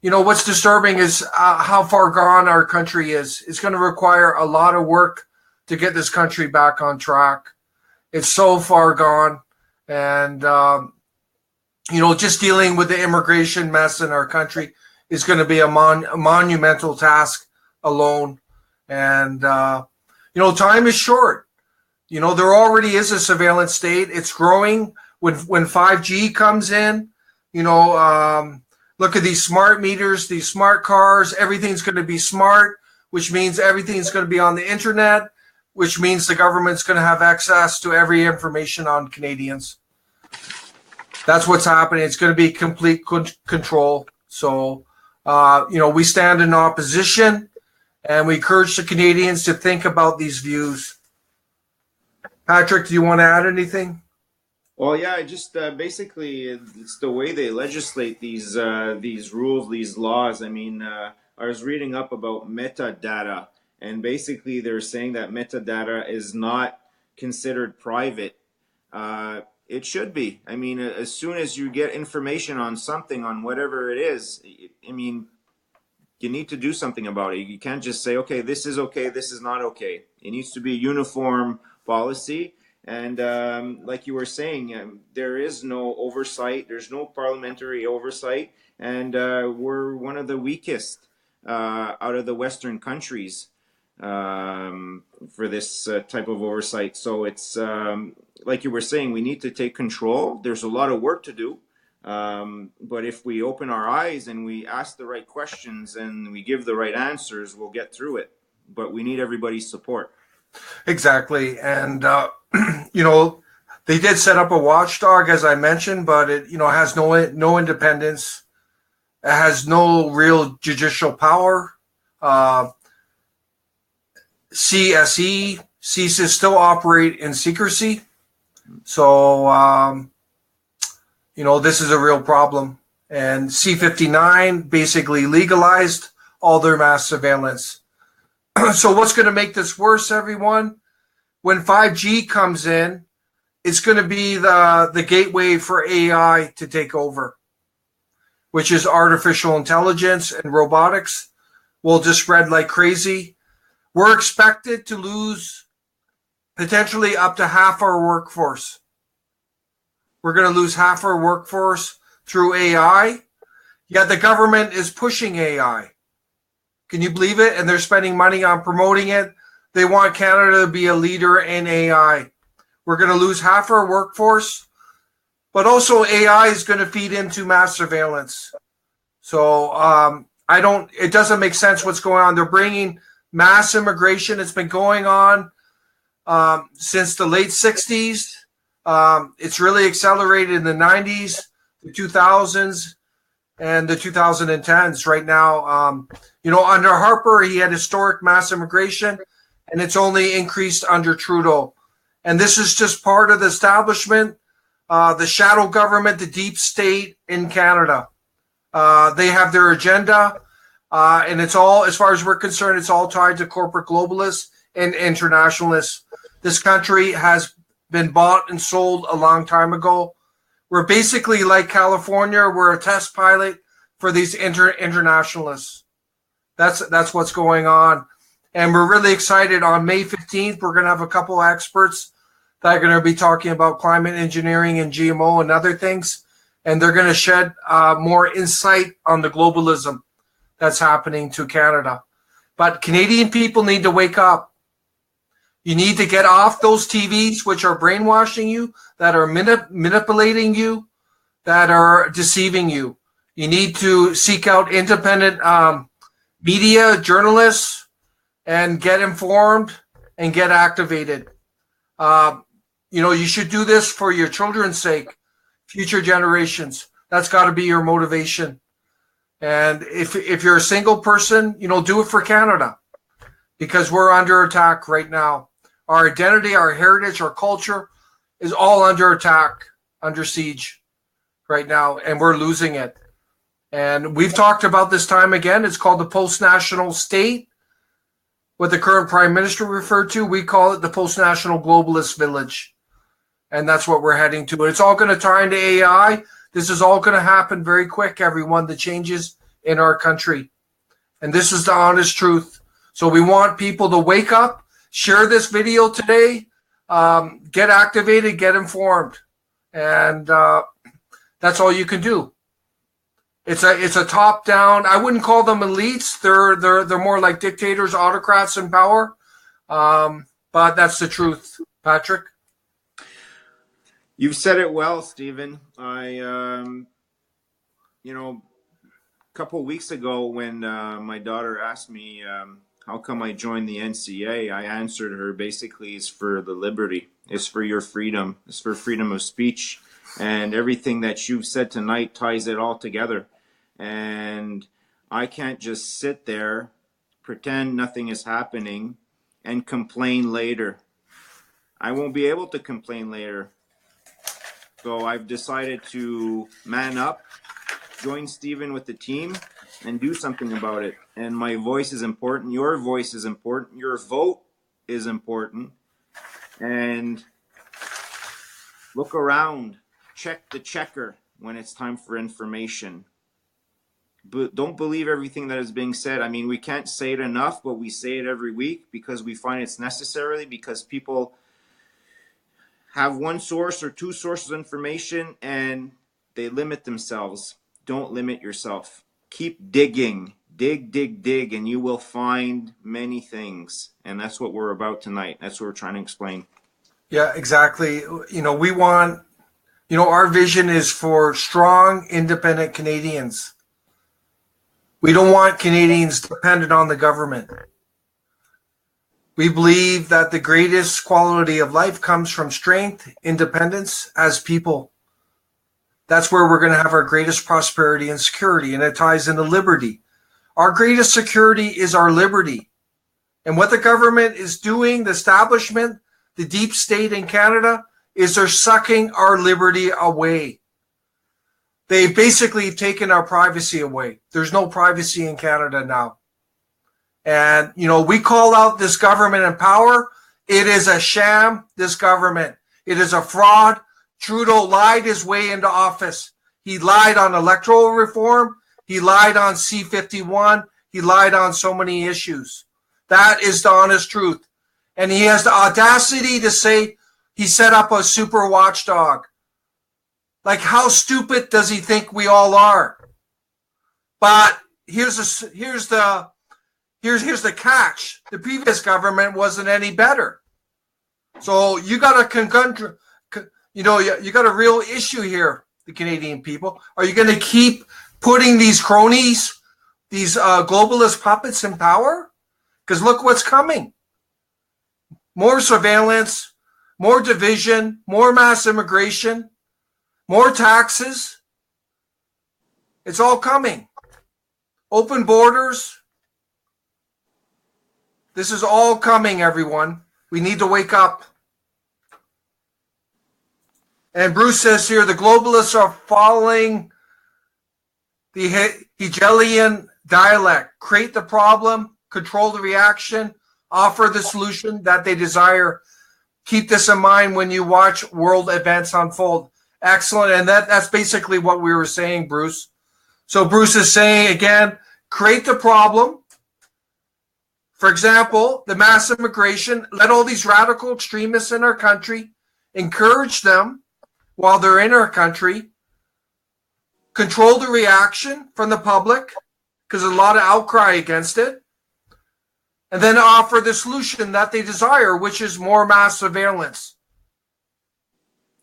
what's disturbing is how far gone our country is. It's going to require a lot of work to get this country back on track. It's so far gone. And, just dealing with the immigration mess in our country is going to be a monumental task alone. And, time is short. There already is a surveillance state. It's growing. When 5G comes in, look at these smart meters, these smart cars. Everything's going to be smart, which means everything's going to be on the internet, which means the government's going to have access to every information on Canadians. That's what's happening. It's going to be complete control. So, we stand in opposition, and we encourage the Canadians to think about these views. Patrick, do you want to add anything? Well, yeah, just basically it's the way they legislate these rules, these laws. I mean, I was reading up about metadata, and basically they're saying that metadata is not considered private. It should be. I mean, as soon as you get information on something, on whatever it is, I mean, you need to do something about it. You can't just say, okay, this is not okay. It needs to be a uniform policy. And like you were saying, there is no oversight. There's no parliamentary oversight. And we're one of the weakest out of the Western countries for this type of oversight. So it's like you were saying, we need to take control. There's a lot of work to do. But if we open our eyes and we ask the right questions and we give the right answers, we'll get through it. But we need everybody's support. Exactly. And, they did set up a watchdog, as I mentioned, but it, has no independence. It has no real judicial power. CSIS still operate in secrecy. So, this is a real problem. And C-59 basically legalized all their mass surveillance. So what's going to make this worse, everyone? When 5G comes in, it's going to be the gateway for AI to take over, which is artificial intelligence and robotics. will just spread like crazy. We're expected to lose potentially up to half our workforce. We're going to lose half our workforce through AI. Yet the government is pushing AI. Can you believe it? And they're spending money on promoting it. They want Canada to be a leader in AI. We're going to lose half our workforce, but also AI is going to feed into mass surveillance. So it doesn't make sense what's going on. They're bringing mass immigration. It's been going on since the late 60s. It's really accelerated in the 90s, the 2000s, and the 2010s. Right now, under Harper, he had historic mass immigration, and it's only increased under Trudeau. And this is just part of the establishment, the shadow government, the deep state in Canada. They have their agenda, and it's all, as far as we're concerned, it's all tied to corporate globalists and internationalists. This country has been bought and sold a long time ago. We're basically like California. We're a test pilot for these internationalists. That's what's going on. And we're really excited. On May 15th, we're going to have a couple of experts that are going to be talking about climate engineering and GMO and other things. And they're going to shed more insight on the globalism that's happening to Canada. But Canadian people need to wake up. You need to get off those TVs, which are brainwashing you, that are manipulating you, that are deceiving you. You need to seek out independent media, journalists, and get informed and get activated. You should do this for your children's sake, future generations. That's got to be your motivation. And if you're a single person, do it for Canada, because we're under attack right now. Our identity, our heritage, our culture is all under attack, under siege right now, and we're losing it. And we've talked about this time again. It's called the post-national state, what the current prime minister referred to. We call it the post-national globalist village. And that's what we're heading to. And it's all going to tie into AI. This is all going to happen very quick, everyone, the changes in our country. And this is the honest truth. So we want people to wake up. Share this video today, get activated, get informed, and that's all you can do. It's a top down. I wouldn't call them elites. They're more like dictators, autocrats in power. But that's the truth, Patrick. You've said it well, Stephen. A couple of weeks ago when my daughter asked me how come I joined the NCA, I answered her basically it's for the liberty. It's for your freedom. It's for freedom of speech. And everything that you've said tonight ties it all together. And I can't just sit there, pretend nothing is happening, and complain later. I won't be able to complain later. So I've decided to man up, join Stephen with the team, and do something about it. And my voice is important. Your voice is important. Your vote is important. And look around. Check the checker when it's time for information. But don't believe everything that is being said. I mean, we can't say it enough, but we say it every week because we find it's necessary, because people have one source or two sources of information and they limit themselves. Don't limit yourself. Keep digging. Dig, and you will find many things. And that's what we're about tonight. That's what we're trying to explain. Yeah, exactly. We want, our vision is for strong, independent Canadians. We don't want Canadians dependent on the government. We believe that the greatest quality of life comes from strength, independence as people. That's where we're going to have our greatest prosperity and security, and it ties into liberty. Our greatest security is our liberty. And what the government is doing, the establishment, the deep state in Canada, is they're sucking our liberty away. They've basically taken our privacy away. There's no privacy in Canada now. And, we call out this government in power. It is a sham, this government. It is a fraud. Trudeau lied his way into office. He lied on electoral reform. He lied on C-51. He lied on so many issues. That is the honest truth. And he has the audacity to say he set up a super watchdog. Like, how stupid does he think we all are? But here's the catch. The previous government wasn't any better. So you got a you got a real issue here, the Canadian people. Are you going to keep putting these cronies, these globalist puppets in power? Because look what's coming. More surveillance, more division, more mass immigration, more taxes. It's all coming. Open borders. This is all coming, everyone. We need to wake up. And Bruce says here, the globalists are following the Hegelian dialect. Create the problem, control the reaction, offer the solution that they desire. Keep this in mind when you watch world events unfold. Excellent. And that's basically what we were saying, Bruce. So Bruce is saying, again, create the problem. For example, the mass immigration, let all these radical extremists in our country, encourage them while they're in our country, control the reaction from the public, because there's a lot of outcry against it, and then offer the solution that they desire, which is more mass surveillance,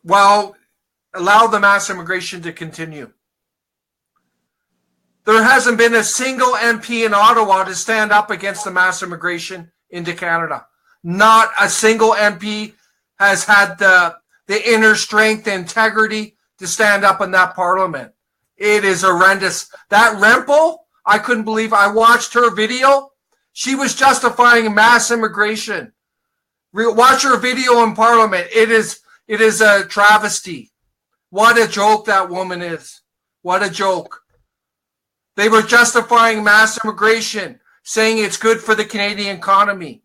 while allow the mass immigration to continue. There hasn't been a single MP in Ottawa to stand up against the mass immigration into Canada. Not a single MP has had the inner strength, the integrity to stand up in that parliament. It is horrendous. That Rempel, I couldn't believe. I watched her video. She was justifying mass immigration. Watch her video in parliament. It is a travesty. What a joke that woman is. What a joke. They were justifying mass immigration, saying it's good for the Canadian economy.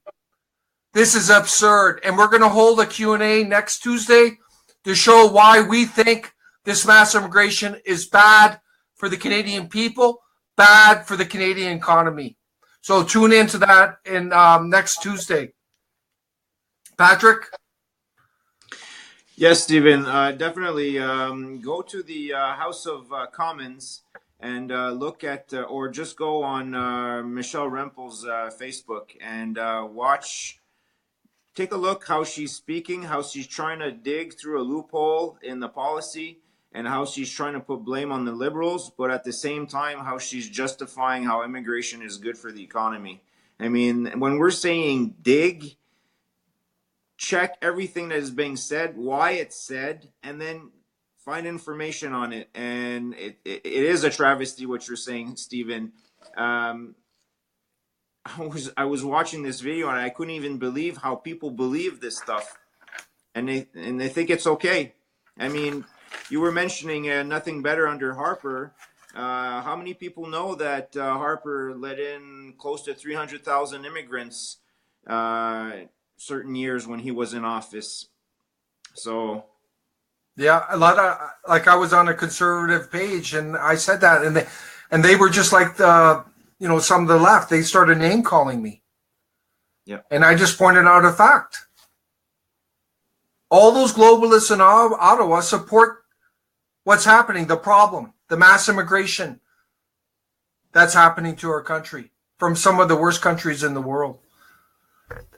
This is absurd. And we're going to hold a Q&A next Tuesday to show why we think this mass immigration is bad for the Canadian people, bad for the Canadian economy. So tune into that in next Tuesday. Patrick? Yes, Stephen, definitely go to the House of Commons and look at, or just go on Michelle Rempel's Facebook and take a look how she's speaking, how she's trying to dig through a loophole in the policy, and how she's trying to put blame on the Liberals, but at the same time, how she's justifying how immigration is good for the economy. I mean, when we're saying dig, check everything that is being said, why it's said, and then find information on it. And it is a travesty what you're saying, Stephen. I was watching this video and I couldn't even believe how people believe this stuff, and they think it's okay. I mean, you were mentioning nothing better under Harper. How many people know that Harper let in close to 300,000 immigrants certain years when he was in office? So yeah, a lot of, like, I was on a conservative page and I said that, and they were just like some of the left. They started name calling me. Yeah, and I just pointed out a fact. All those globalists in Ottawa support what's happening, the problem, the mass immigration that's happening to our country from some of the worst countries in the world.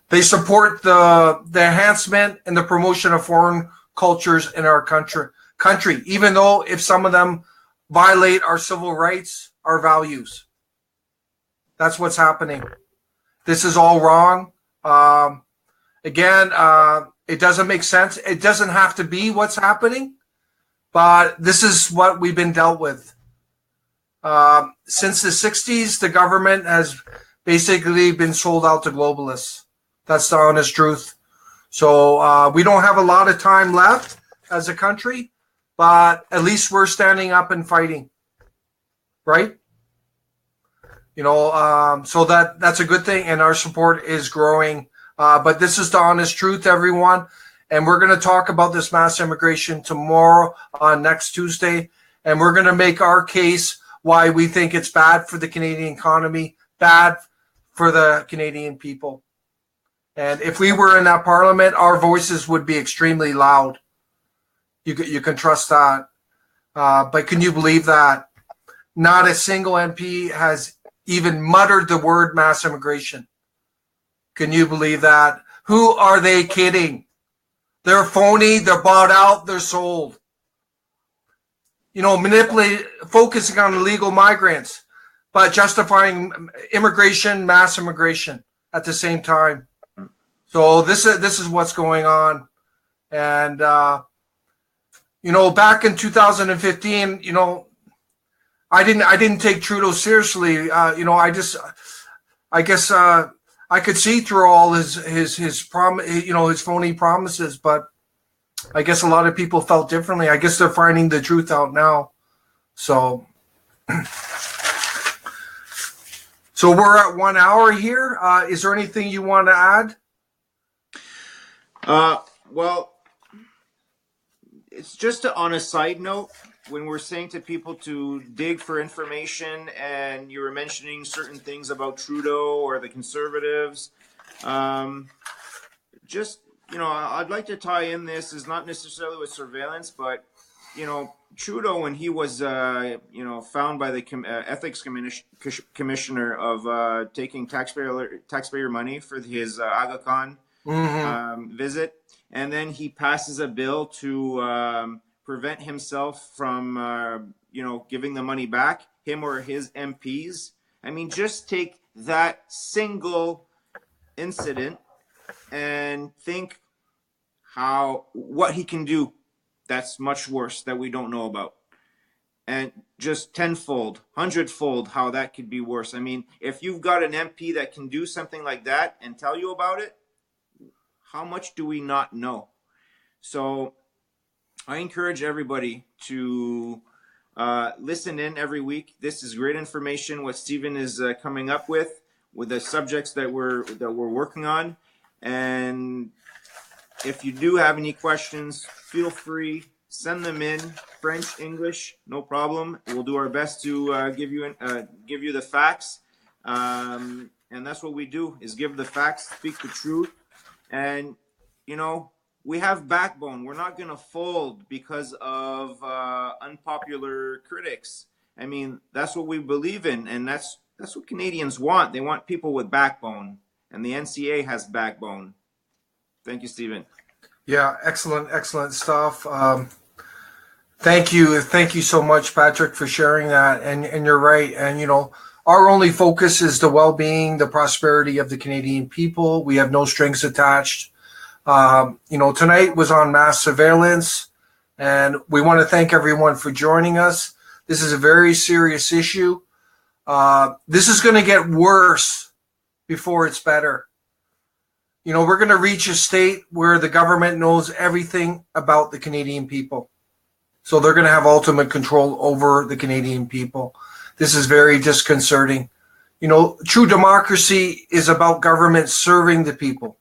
They support the enhancement and the promotion of foreign cultures in our country, even though if some of them violate our civil rights, our values. That's what's happening. This is all wrong. Again, it doesn't make sense. It doesn't have to be what's happening, but this is what we've been dealt with. Since the 60s, the government has basically been sold out to globalists. That's the honest truth. So we don't have a lot of time left as a country, but at least we're standing up and fighting, right? So that's a good thing, and our support is growing. But this is the honest truth, everyone. And we're going to talk about this mass immigration tomorrow on next Tuesday. And we're going to make our case why we think it's bad for the Canadian economy, bad for the Canadian people. And if we were in that parliament, our voices would be extremely loud. You can trust that. But can you believe that not a single MP has even muttered the word mass immigration? Can you believe that? Who are they kidding? They're phony, they're bought out, they're sold. Focusing on illegal migrants, but justifying immigration, mass immigration at the same time. So this is what's going on. And, back in 2015, I didn't take Trudeau seriously. I guess I could see through all his phony promises, but I guess a lot of people felt differently. I guess they're finding the truth out now. So we're at 1 hour here. Is there anything you want to add? Well, it's just on a side note, when we're saying to people to dig for information, and you were mentioning certain things about Trudeau or the Conservatives, I'd like to tie in this is not necessarily with surveillance, but Trudeau, when he was found by the ethics commissioner of taking taxpayer money for his Aga Khan visit, and then he passes a bill to prevent himself from giving the money back, him or his MPs. I mean, just take that single incident and think what he can do that's much worse that we don't know about, and just tenfold, hundredfold how that could be worse. I mean, if you've got an MP that can do something like that and tell you about it, how much do we not know? So I encourage everybody to listen in every week. This is great information what Stephen is coming up with the subjects that we're working on. And if you do have any questions, feel free, send them in, French, English, no problem. We'll do our best to give you the facts. And that's what we do, is give the facts, speak the truth. And, we have backbone. We're not going to fold because of unpopular critics. I mean, that's what we believe in, and that's what Canadians want. They want people with backbone, and the NCA has backbone. Thank you, Stephen. Yeah, excellent stuff. Thank you so much, Patrick, for sharing that. And you're right. And our only focus is the well-being, the prosperity of the Canadian people. We have no strings attached. Tonight was on mass surveillance, and we want to thank everyone for joining us. This is a very serious issue. This is going to get worse before it's better. We're going to reach a state where the government knows everything about the Canadian people. So they're going to have ultimate control over the Canadian people. This is very disconcerting. True democracy is about government serving the people.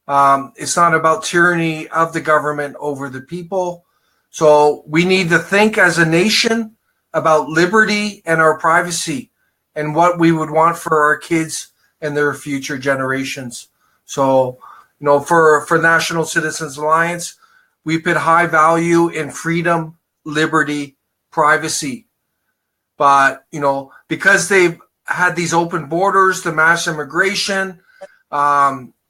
It's not about tyranny of the government over the people. So we need to think as a nation about liberty and our privacy and what we would want for our kids and their future generations. So, for National Citizens Alliance, we put high value in freedom, liberty, privacy. But, because they've had these open borders, the mass immigration,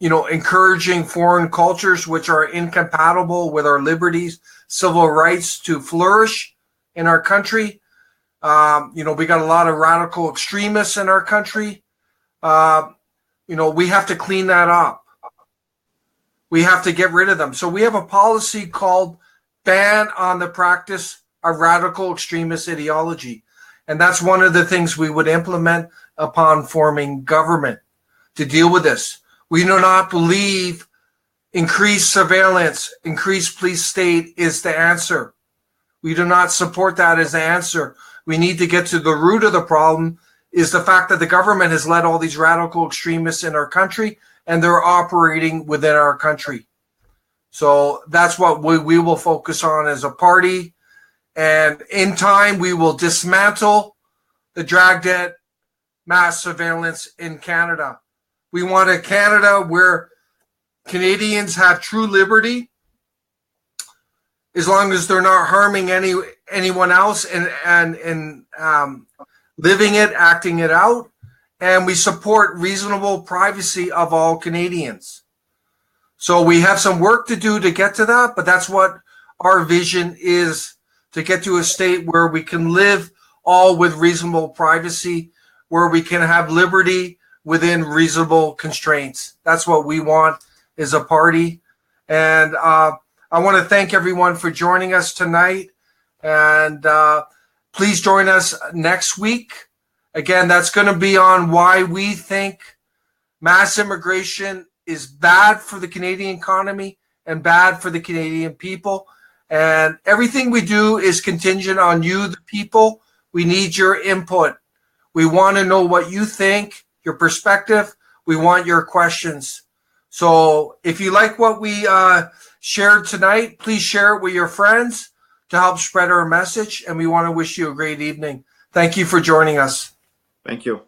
encouraging foreign cultures which are incompatible with our liberties, civil rights to flourish in our country. We got a lot of radical extremists in our country. We have to clean that up. We have to get rid of them. So we have a policy called ban on the practice of radical extremist ideology. And that's one of the things we would implement upon forming government to deal with this. We do not believe increased surveillance, increased police state is the answer. We do not support that as the answer. We need to get to the root of the problem, is the fact that the government has let all these radical extremists in our country, and they're operating within our country. So that's what we will focus on as a party. And in time, we will dismantle the Dragnet mass surveillance in Canada. We want a Canada where Canadians have true liberty, as long as they're not harming anyone else and living it, acting it out. And we support reasonable privacy of all Canadians. So we have some work to do to get to that, but that's what our vision is, to get to a state where we can live all with reasonable privacy, where we can have liberty within reasonable constraints. That's what we want as a party. And I want to thank everyone for joining us tonight. And please join us next week. Again, that's going to be on why we think mass immigration is bad for the Canadian economy and bad for the Canadian people. And everything we do is contingent on you, the people. We need your input. We want to know what you think, your perspective. We want your questions. So if you like what we shared tonight, please share it with your friends to help spread our message. And we want to wish you a great evening. Thank you for joining us. Thank you.